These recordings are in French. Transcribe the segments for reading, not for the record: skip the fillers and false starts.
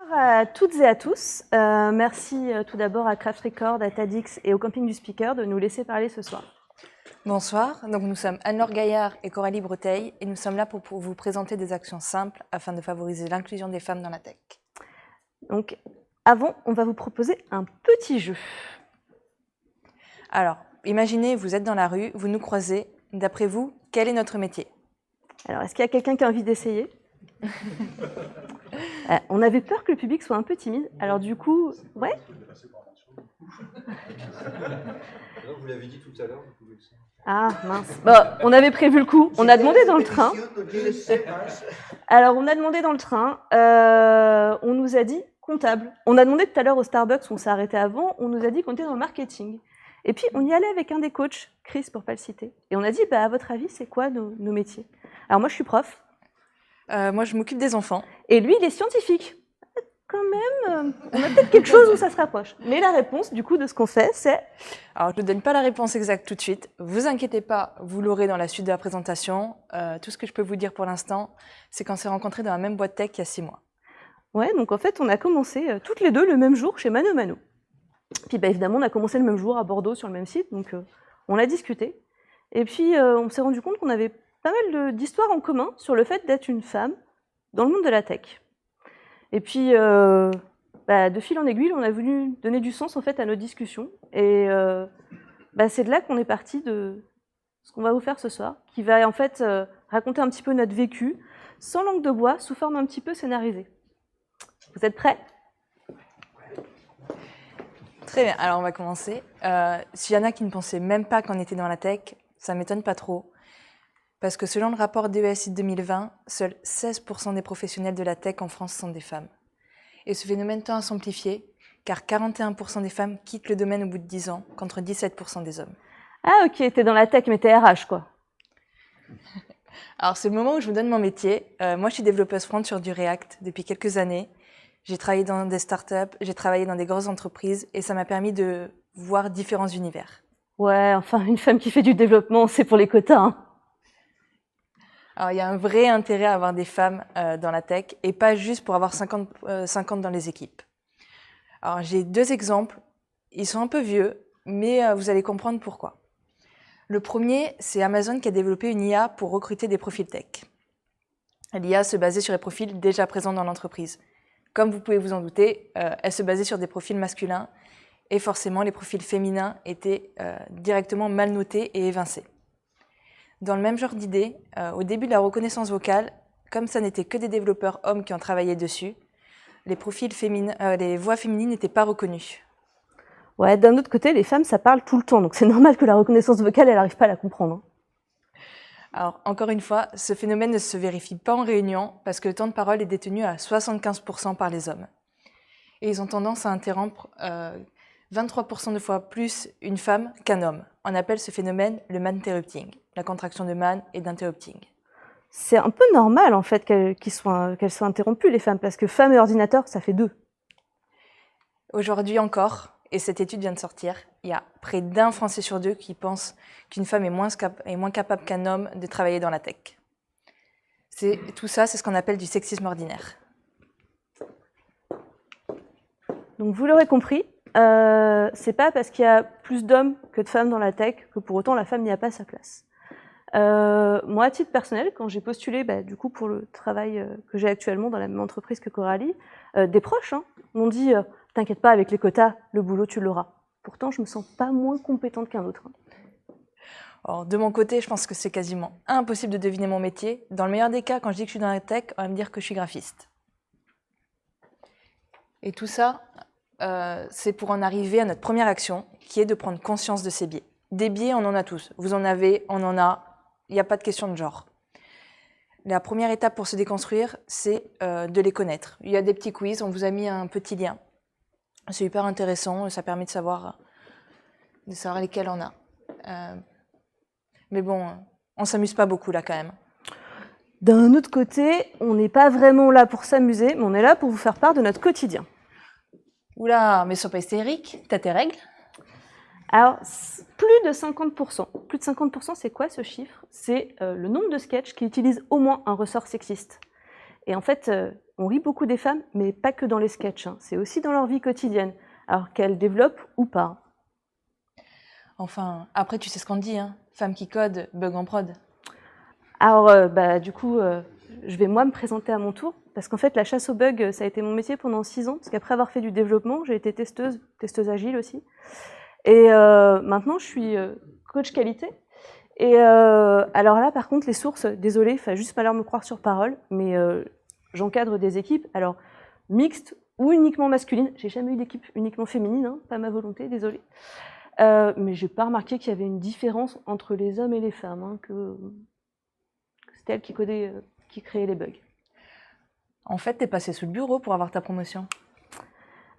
Bonjour à toutes et à tous. Merci tout d'abord à Craft Record, à TEDx et au Camping du Speaker de nous laisser parler ce soir. Bonsoir, donc nous sommes Anne-Laure Gaillard et Coralie Breteil et nous sommes là pour vous présenter des actions simples afin de favoriser l'inclusion des femmes dans la tech. Donc, avant, on va vous proposer un petit jeu. Alors, imaginez, vous êtes dans la rue, vous nous croisez. D'après vous, quel est notre métier? Alors, est-ce qu'il y a quelqu'un qui a envie d'essayer? On avait peur que le public soit un peu timide. Alors du coup, ouais. Vous l'avez dit tout à l'heure. Ah mince. Bon, on avait prévu le coup. On a demandé dans le train. Alors on a demandé dans le train. On nous a dit comptable. On a demandé tout à l'heure au Starbucks où on s'est arrêté avant. On nous a dit qu'on était dans le marketing. Et puis on y allait avec un des coachs, Chris pour pas le citer. Et on a dit à votre avis c'est quoi nos métiers? Alors moi je suis prof. Moi je m'occupe des enfants. Et lui il est scientifique. Quand même, on a peut-être quelque chose où ça se rapproche. Mais la réponse, du coup, de ce qu'on fait, c'est... Alors, je ne donne pas la réponse exacte tout de suite. Vous inquiétez pas, vous l'aurez dans la suite de la présentation. Tout ce que je peux vous dire pour l'instant, c'est qu'on s'est rencontrés dans la même boîte tech il y a 6 mois. Ouais, donc en fait, on a commencé toutes les deux le même jour chez Mano Mano. Puis évidemment, on a commencé le même jour à Bordeaux sur le même site, donc on a discuté. Et puis, on s'est rendu compte qu'on avait pas mal d'histoires en commun sur le fait d'être une femme dans le monde de la tech. Et puis, de fil en aiguille, on a voulu donner du sens en fait à nos discussions. Et c'est de là qu'on est parti de ce qu'on va vous faire ce soir, qui va en fait raconter un petit peu notre vécu, sans langue de bois, sous forme un petit peu scénarisée. Vous êtes prêts? Très bien, alors on va commencer. S'il y en a qui ne pensaient même pas qu'on était dans la tech, ça ne m'étonne pas trop. Parce que selon le rapport DESI 2020, seuls 16% des professionnels de la tech en France sont des femmes. Et ce phénomène tend à s'amplifier, car 41% des femmes quittent le domaine au bout de 10 ans, contre 17% des hommes. Ah ok, t'es dans la tech, mais t'es RH quoi. Alors c'est le moment où je vous donne mon métier. Moi je suis développeuse front sur du React depuis quelques années. J'ai travaillé dans des startups, j'ai travaillé dans des grosses entreprises, et ça m'a permis de voir différents univers. Ouais, enfin une femme qui fait du développement, c'est pour les quotas, hein. Alors, il y a un vrai intérêt à avoir des femmes dans la tech et pas juste pour avoir 50 dans les équipes. Alors, j'ai 2 exemples. Ils sont un peu vieux, mais vous allez comprendre pourquoi. Le premier, c'est Amazon qui a développé une IA pour recruter des profils tech. L'IA se basait sur les profils déjà présents dans l'entreprise. Comme vous pouvez vous en douter, elle se basait sur des profils masculins et forcément, les profils féminins étaient directement mal notés et évincés. Dans le même genre d'idée, au début de la reconnaissance vocale, comme ça n'était que des développeurs hommes qui ont travaillé dessus, les voix féminines n'étaient pas reconnues. Ouais, d'un autre côté, les femmes, ça parle tout le temps, donc c'est normal que la reconnaissance vocale, elle n'arrive pas à la comprendre. Alors, encore une fois, ce phénomène ne se vérifie pas en réunion parce que le temps de parole est détenu à 75% par les hommes. Et ils ont tendance à interrompre 23% de fois plus une femme qu'un homme. On appelle ce phénomène le man-interrupting, la contraction de man et d'interrupting. C'est un peu normal en fait qu'elles soient interrompues les femmes, parce que femme et ordinateur, ça fait 2. Aujourd'hui encore, et cette étude vient de sortir, il y a près d'1 Français sur 2 qui pense qu'une femme est moins capable qu'un homme de travailler dans la tech. Tout ça, c'est ce qu'on appelle du sexisme ordinaire. Donc vous l'aurez compris, c'est pas parce qu'il y a plus d'hommes que de femmes dans la tech que pour autant la femme n'y a pas sa place. Moi, à titre personnel, quand j'ai postulé du coup pour le travail que j'ai actuellement dans la même entreprise que Coralie, des proches m'ont dit « T'inquiète pas, avec les quotas, le boulot tu l'auras ». Pourtant, je me sens pas moins compétente qu'un autre. Alors, de mon côté, je pense que c'est quasiment impossible de deviner mon métier. Dans le meilleur des cas, quand je dis que je suis dans la tech, on va me dire que je suis graphiste. Et tout ça, c'est pour en arriver à notre première action, qui est de prendre conscience de ces biais. Des biais, on en a tous. Vous en avez, on en a. Il n'y a pas de question de genre. La première étape pour se déconstruire, c'est de les connaître. Il y a des petits quiz, on vous a mis un petit lien. C'est hyper intéressant, ça permet de savoir lesquels on a. Mais bon, on ne s'amuse pas beaucoup là quand même. D'un autre côté, on n'est pas vraiment là pour s'amuser, mais on est là pour vous faire part de notre quotidien. Oula, mais sois pas hystérique, t'as tes règles? Alors, plus de 50%. Plus de 50%, c'est quoi ce chiffre? C'est le nombre de sketchs qui utilisent au moins un ressort sexiste. Et en fait, on rit beaucoup des femmes, mais pas que dans les sketchs, hein. C'est aussi dans leur vie quotidienne, alors qu'elles développent ou pas. Enfin, après, tu sais ce qu'on dit, hein. Femme qui code, bug en prod. Alors, du coup, je vais moi me présenter à mon tour, parce qu'en fait, la chasse aux bugs, ça a été mon métier pendant 6 ans, parce qu'après avoir fait du développement, j'ai été testeuse agile aussi. Et maintenant, je suis coach qualité. Et alors là, par contre, les sources, désolé, il faut juste pas leur me croire sur parole, mais j'encadre des équipes, alors mixtes ou uniquement masculines. J'ai jamais eu d'équipe uniquement féminine, hein, pas ma volonté, désolé. Mais j'ai pas remarqué qu'il y avait une différence entre les hommes et les femmes, hein, que c'était elle qui codait, qui créait les bugs. En fait, t'es passé sous le bureau pour avoir ta promotion.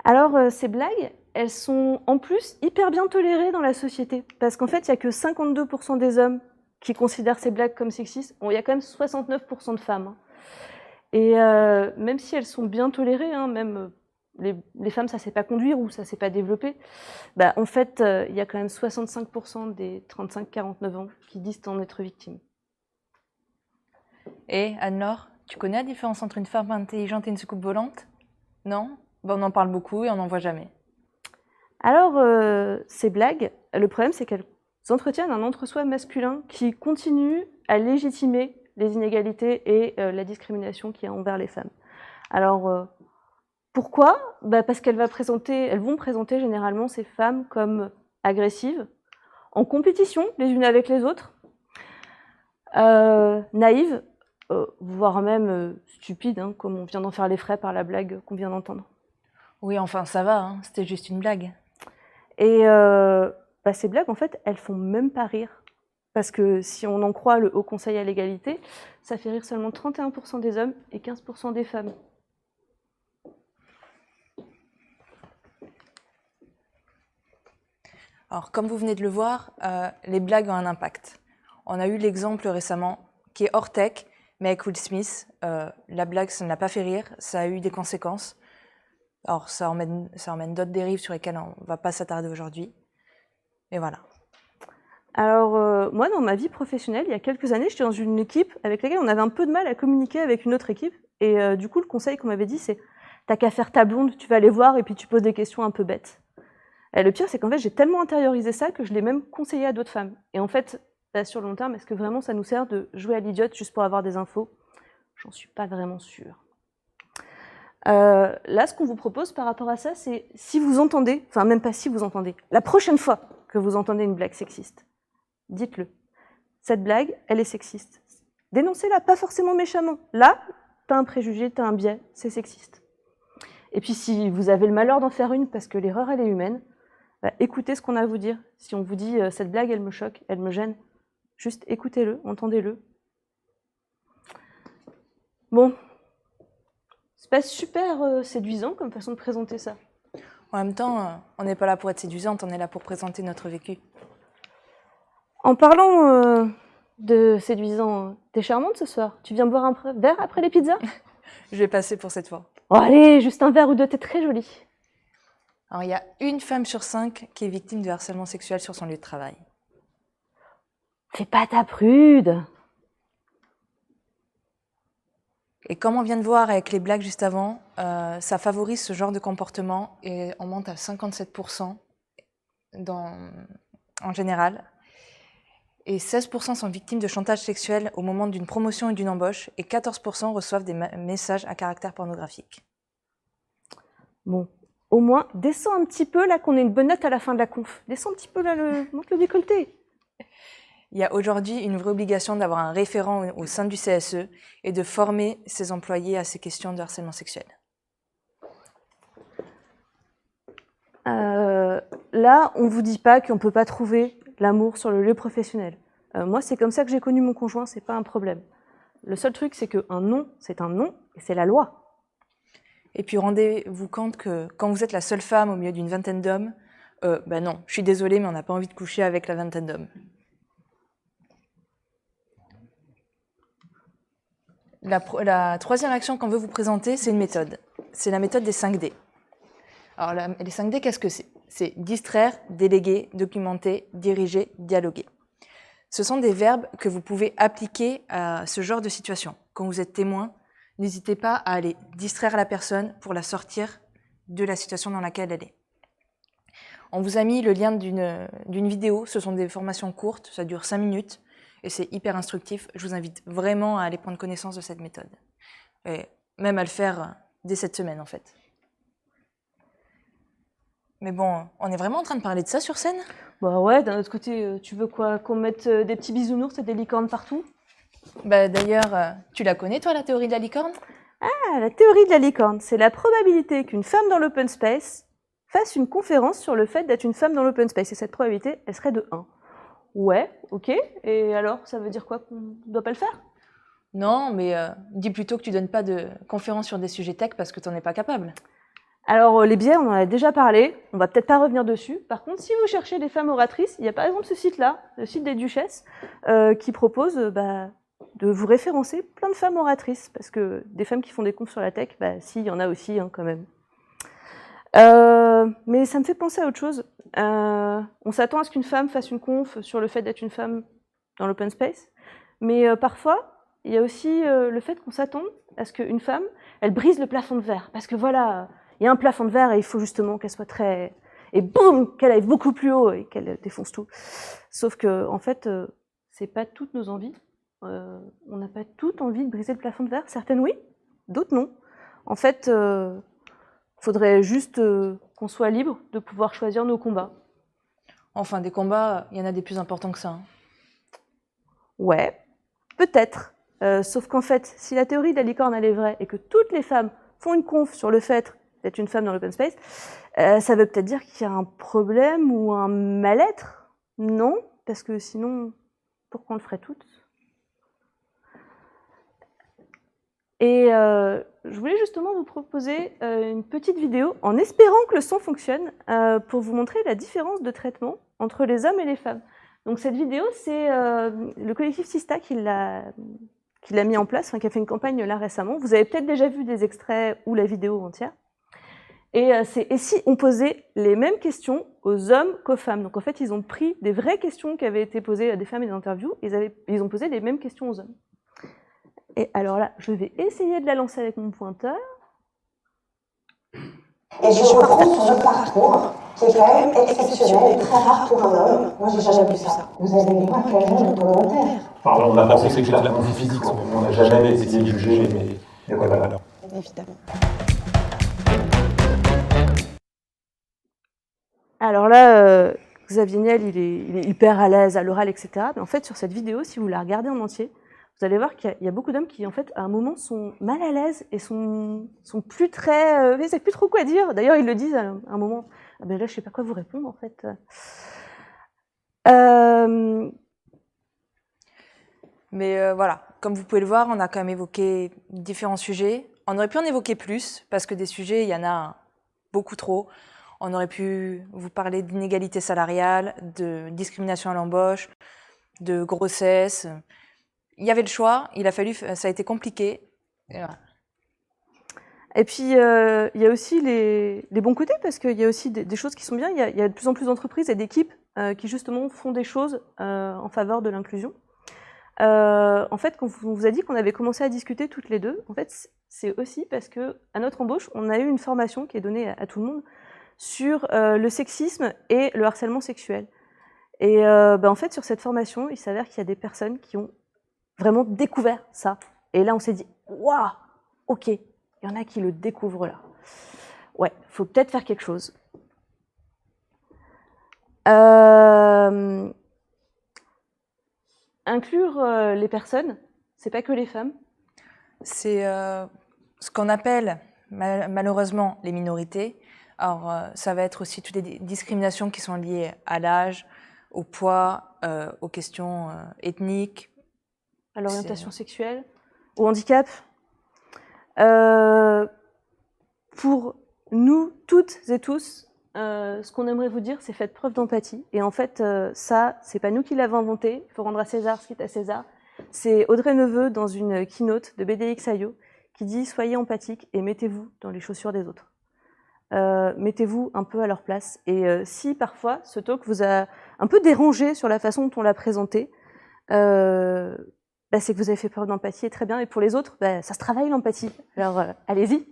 Alors, ces blagues, elles sont en plus hyper bien tolérées dans la société. Parce qu'en fait, il n'y a que 52% des hommes qui considèrent ces blagues comme sexistes. Bon, il y a quand même 69% de femmes, hein. Et même si elles sont bien tolérées, hein, même les femmes, ça ne sait pas conduire ou ça ne sait pas développer, bah, en fait, il y a quand même 65% des 35-49 ans qui disent en être victimes. Et Anne-Laure, tu connais la différence entre une femme intelligente et une soucoupe volante? Non? Ben, on en parle beaucoup et on n'en voit jamais. Alors, ces blagues, le problème, c'est qu'elles entretiennent un entre-soi masculin qui continue à légitimer les inégalités et la discrimination qu'il y a envers les femmes. Alors, pourquoi? Bah parce elles vont présenter généralement ces femmes comme agressives, en compétition les unes avec les autres, naïves, voire même stupides, hein, comme on vient d'en faire les frais par la blague qu'on vient d'entendre. Oui, enfin, ça va, hein, c'était juste une blague. Et ces blagues, en fait, elles font même pas rire. Parce que si on en croit le Haut Conseil à l'égalité, ça fait rire seulement 31% des hommes et 15% des femmes. Alors, comme vous venez de le voir, les blagues ont un impact. On a eu l'exemple récemment qui est hors tech, mais avec Will Smith. La blague, ça ne l'a pas fait rire, ça a eu des conséquences. Alors, ça emmène d'autres dérives sur lesquelles on ne va pas s'attarder aujourd'hui. Et voilà. Alors, moi, dans ma vie professionnelle, il y a quelques années, j'étais dans une équipe avec laquelle on avait un peu de mal à communiquer avec une autre équipe. Et du coup, le conseil qu'on m'avait dit, c'est « t'as qu'à faire ta blonde, tu vas aller voir et puis tu poses des questions un peu bêtes ». Et le pire, c'est qu'en fait, j'ai tellement intériorisé ça que je l'ai même conseillé à d'autres femmes. Et en fait, sur le long terme, est-ce que vraiment ça nous sert de jouer à l'idiote juste pour avoir des infos? J'en suis pas vraiment sûre. Là, ce qu'on vous propose par rapport à ça, c'est si vous entendez, enfin même pas si vous entendez, la prochaine fois que vous entendez une blague sexiste, dites-le. Cette blague, elle est sexiste. Dénoncez-la, pas forcément méchamment. Là, t'as un préjugé, t'as un biais, c'est sexiste. Et puis si vous avez le malheur d'en faire une parce que l'erreur, elle est humaine, bah, écoutez ce qu'on a à vous dire. Si on vous dit cette blague, elle me choque, elle me gêne, juste écoutez-le, entendez-le. Bon, c'est pas super séduisant comme façon de présenter ça. En même temps, on n'est pas là pour être séduisante, on est là pour présenter notre vécu. En parlant de séduisant, t'es charmante ce soir. Tu viens boire un verre après les pizzas? Je vais passer pour cette fois. Oh, allez, juste un verre ou deux, t'es très jolie. Alors, il y a une femme sur 5 qui est victime de harcèlement sexuel sur son lieu de travail. Fais pas ta prude. Et comme on vient de voir avec les blagues juste avant, ça favorise ce genre de comportement et on monte à 57% en général. Et 16% sont victimes de chantage sexuel au moment d'une promotion et d'une embauche et 14% reçoivent des messages à caractère pornographique. Bon, au moins, descends un petit peu là qu'on ait une bonne note à la fin de la conf. Descends un petit peu là, monte le décolleté. Il y a aujourd'hui une vraie obligation d'avoir un référent au sein du CSE et de former ses employés à ces questions de harcèlement sexuel. Là, on ne vous dit pas qu'on ne peut pas trouver l'amour sur le lieu professionnel. Moi, c'est comme ça que j'ai connu mon conjoint, c'est pas un problème. Le seul truc, c'est qu'un non, c'est un non, et c'est la loi. Et puis rendez-vous compte que quand vous êtes la seule femme au milieu d'une vingtaine d'hommes, ben non, je suis désolée, mais on n'a pas envie de coucher avec la vingtaine d'hommes. La troisième action qu'on veut vous présenter, c'est une méthode. C'est la méthode des 5D. Alors, les 5D, qu'est-ce que c'est? C'est distraire, déléguer, documenter, diriger, dialoguer. Ce sont des verbes que vous pouvez appliquer à ce genre de situation. Quand vous êtes témoin, n'hésitez pas à aller distraire la personne pour la sortir de la situation dans laquelle elle est. On vous a mis le lien d'une vidéo, ce sont des formations courtes, ça dure 5 minutes et c'est hyper instructif. Je vous invite vraiment à aller prendre connaissance de cette méthode et même à le faire dès cette semaine en fait. Mais bon, on est vraiment en train de parler de ça sur scène? Bah ouais, d'un autre côté, tu veux quoi? Qu'on mette des petits bisounours et des licornes partout? Bah d'ailleurs, tu la connais toi la théorie de la licorne? Ah, la théorie de la licorne, c'est la probabilité qu'une femme dans l'open space fasse une conférence sur le fait d'être une femme dans l'open space. Et cette probabilité, elle serait de 1. Ouais, ok. Et alors, ça veut dire quoi qu'on ne doit pas le faire? Non, mais dis plutôt que tu donnes pas de conférences sur des sujets tech parce que tu n'en es pas capable. Alors, les biais, on en a déjà parlé, on va peut-être pas revenir dessus. Par contre, si vous cherchez des femmes oratrices, il y a par exemple ce site-là, le site des Duchesses, qui propose de vous référencer plein de femmes oratrices, parce que des femmes qui font des confs sur la tech, si, il y en a aussi quand même. Mais ça me fait penser à autre chose. On s'attend à ce qu'une femme fasse une conf sur le fait d'être une femme dans l'open space, mais parfois, il y a aussi le fait qu'on s'attend à ce qu'une femme, elle brise le plafond de verre, parce que voilà, il y a un plafond de verre et il faut justement qu'elle soit très... Et boum, qu'elle aille beaucoup plus haut et qu'elle défonce tout. Sauf que, en fait, c'est pas toutes nos envies. On n'a pas toutes envie de briser le plafond de verre. Certaines oui, d'autres non. En fait, faudrait juste qu'on soit libre de pouvoir choisir nos combats. Enfin, des combats, il y en a des plus importants que ça. Hein. Ouais, peut-être. Sauf qu'en fait, si la théorie de la licorne elle est vraie et que toutes les femmes font une conf sur le fait d'être une femme dans l'open space, ça veut peut-être dire qu'il y a un problème ou un mal-être? Non, parce que sinon, pourquoi on le ferait toutes? Et je voulais justement vous proposer une petite vidéo, en espérant que le son fonctionne, pour vous montrer la différence de traitement entre les hommes et les femmes. Donc cette vidéo, c'est le collectif Sista qui l'a mis en place, qui a fait une campagne là récemment. Vous avez peut-être déjà vu des extraits ou la vidéo entière. Et c'est « Et si on posait les mêmes questions aux hommes qu'aux femmes ?» Donc en fait, ils ont pris des vraies questions qui avaient été posées à des femmes et des interviews, ils ont posé les mêmes questions aux hommes. Et alors là, je vais essayer de la lancer avec mon pointeur. Et je reprends sur votre parcours, qui est quand même exceptionnel et très rare pour un homme. Moi, j'ai jamais vu ça. Vous avez mis quoi quel genre de commentaire? Enfin, on a pensé que c'était la confi physique, on n'a jamais essayé de juger, mais voilà. Évidemment. Alors là, Xavier Niel, il est hyper à l'aise à l'oral, etc. Mais en fait, sur cette vidéo, si vous la regardez en entier, vous allez voir qu'il y a beaucoup d'hommes qui, en fait, à un moment, sont mal à l'aise et sont plus très... ils savent plus trop quoi dire. D'ailleurs, ils le disent à un moment. Ah ben là, je sais pas quoi vous répondre, en fait. Mais voilà, comme vous pouvez le voir, on a quand même évoqué différents sujets. On aurait pu en évoquer plus, parce que des sujets, il y en a beaucoup trop. On aurait pu vous parler d'inégalité salariale, de discrimination à l'embauche, de grossesse. Il y avait le choix, il a fallu, ça a été compliqué. Et voilà. Et puis, il y a aussi les bons côtés, parce qu'il y a aussi des choses qui sont bien. Il y a de plus en plus d'entreprises et d'équipes qui, justement, font des choses en faveur de l'inclusion. En fait, quand on vous a dit qu'on avait commencé à discuter toutes les deux, en fait, c'est aussi parce que à notre embauche, on a eu une formation qui est donnée à tout le monde sur le sexisme et le harcèlement sexuel. Et en fait, sur cette formation, il s'avère qu'il y a des personnes qui ont vraiment découvert ça. Et là, on s'est dit, waouh, ok, il y en a qui le découvrent là. Ouais, faut peut-être faire quelque chose. Inclure les personnes, c'est pas que les femmes. C'est ce qu'on appelle malheureusement les minorités. Alors, ça va être aussi toutes les discriminations qui sont liées à l'âge, au poids, aux questions ethniques. À l'orientation sexuelle, au handicap. Pour nous, toutes et tous, ce qu'on aimerait vous dire, c'est faites preuve d'empathie. Et en fait, ça, c'est pas nous qui l'avons inventé. Il faut rendre à César ce qui est à César. C'est Audrey Neveu dans une keynote de BDXIO qui dit « Soyez empathique et mettez-vous dans les chaussures des autres. Mettez-vous un peu à leur place. » Et si parfois ce talk vous a un peu dérangé sur la façon dont on l'a présenté, bah, c'est que vous avez fait preuve d'empathie, et très bien. Et pour les autres, bah, ça se travaille l'empathie. Alors, allez-y.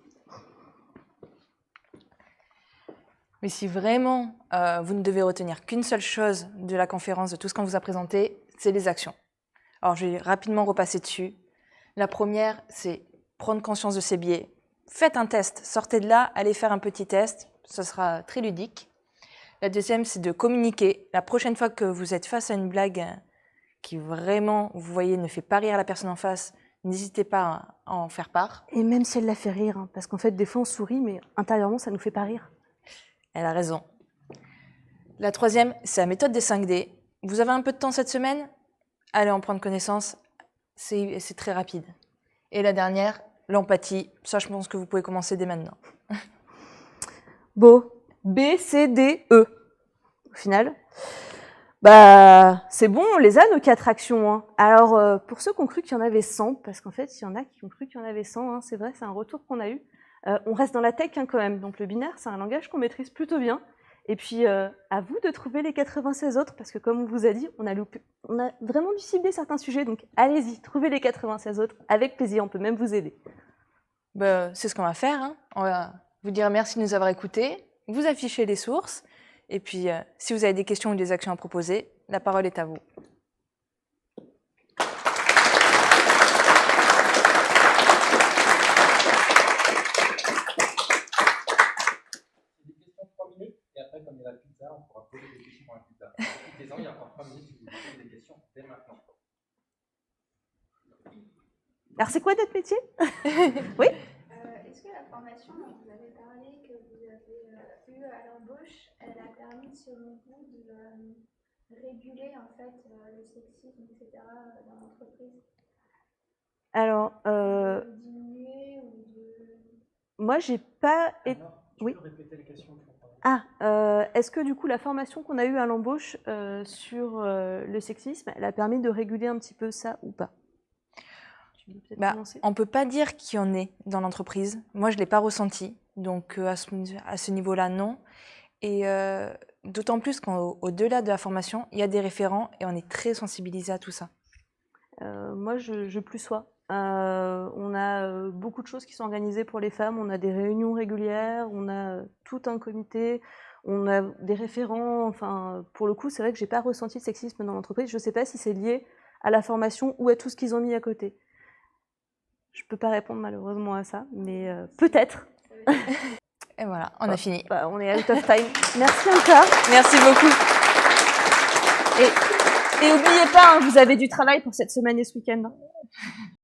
Mais si vraiment vous ne devez retenir qu'une seule chose de la conférence, de tout ce qu'on vous a présenté, c'est les actions. Alors, je vais rapidement repasser dessus. La première, c'est prendre conscience de ses biais. Faites un test, sortez de là, allez faire un petit test, ce sera très ludique. La deuxième, c'est de communiquer. La prochaine fois que vous êtes face à une blague qui vraiment, vous voyez, ne fait pas rire la personne en face, n'hésitez pas à en faire part. Et même si elle la fait rire, hein, parce qu'en fait, des fois, on sourit, mais intérieurement, ça nous fait pas rire. Elle a raison. La troisième, c'est la méthode des 5D. Vous avez un peu de temps cette semaine? Allez en prendre connaissance, c'est très rapide. Et la dernière, l'empathie. Ça, je pense que vous pouvez commencer dès maintenant. Bon, B, C, D, E. Au final, bah, c'est bon, on les a nos 4 actions. Hein. Alors, pour ceux qui ont cru qu'il y en avait 100, parce qu'en fait, il y en a qui ont cru qu'il y en avait 100, hein, c'est vrai, c'est un retour qu'on a eu. On reste dans la tech hein, quand même, donc le binaire, c'est un langage qu'on maîtrise plutôt bien. Et puis, à vous de trouver les 96 autres, parce que comme on vous a dit, on a vraiment dû cibler certains sujets, donc allez-y, trouvez les 96 autres, avec plaisir, on peut même vous aider. Bah, c'est ce qu'on va faire. Hein. On va vous dire merci de nous avoir écoutés, vous afficher les sources, et puis si vous avez des questions ou des actions à proposer, la parole est à vous. Et après, comme il y a la pizza, on pourra poser des questions pour la pizza. Profitez-en, il y a encore 3 minutes si vous posez des questions dès maintenant. Alors, c'est quoi notre métier? Oui. Est-ce que la formation dont vous avez parlé, que vous avez eue à l'embauche, elle a permis, selon vous, de réguler en fait le sexisme, etc. dans l'entreprise? Alors, De diminuer ou de... moi, j'ai pas... Tu Oui. peux répéter les questions? Est-ce que du coup la formation qu'on a eue à l'embauche sur le sexisme, elle a permis de réguler un petit peu ça ou pas? Tu veux peut-être commencer? On ne peut pas dire qu'il y en ait dans l'entreprise. Moi, je ne l'ai pas ressenti. Donc, à ce niveau-là, non. Et d'autant plus qu'au-delà de la formation, il y a des référents et on est très sensibilisé à tout ça. Moi, je plus sois. On a beaucoup de choses qui sont organisées pour les femmes. On a des réunions régulières, on a tout un comité, on a des référents. Enfin, pour le coup, c'est vrai que j'ai pas ressenti de sexisme dans l'entreprise. Je sais pas si c'est lié à la formation ou à tout ce qu'ils ont mis à côté. Je peux pas répondre malheureusement à ça, mais peut-être. Et voilà, on a fini. Bah, on est out of time. Merci encore. Merci beaucoup. Et n'oubliez pas, hein, vous avez du travail pour cette semaine et ce week-end.